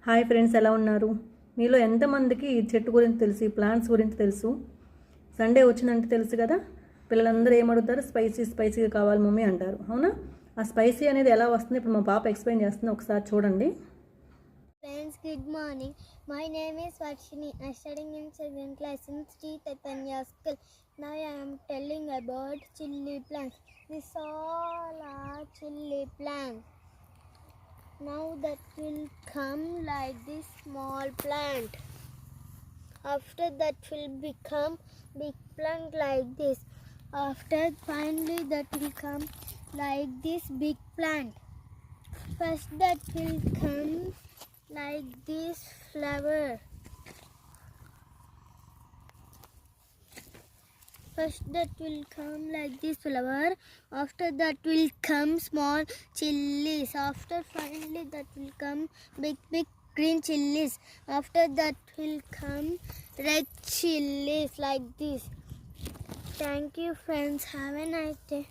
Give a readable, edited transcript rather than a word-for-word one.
Hi friends, ఎలా ఉన్నారు? మీలో ఎంతమందికి ఈ చెట్టు గురించి తెలుసు, ఈ ప్లాంట్స్ గురించి తెలుసు? సండే వచ్చిందంటే తెలుసు కదా, పిల్లలందరూ ఏమడుగుతారు? స్పైసీగా కావాలి మమ్మీ అంటారు, అవునా? ఆ స్పైసీ అనేది ఎలా వస్తుంది ఇప్పుడు మా పాప ఎక్స్ప్లెయిన్ చేస్తుంది, ఒకసారి చూడండి. Friends, good morning. My name is Varshini. I am studying in 7th class in Sri Chaitanya School. Now I am telling about chili plants. These all are chili plants. Now that will come like this small plant. After that will become big plant like this. After finally that will come like this big plant. First that will come like this flower. First that will come like this flower. After that will come small chilies. After finally that will come big green chilies. After that will come red chilies like this. Thank you friends. Have a nice day.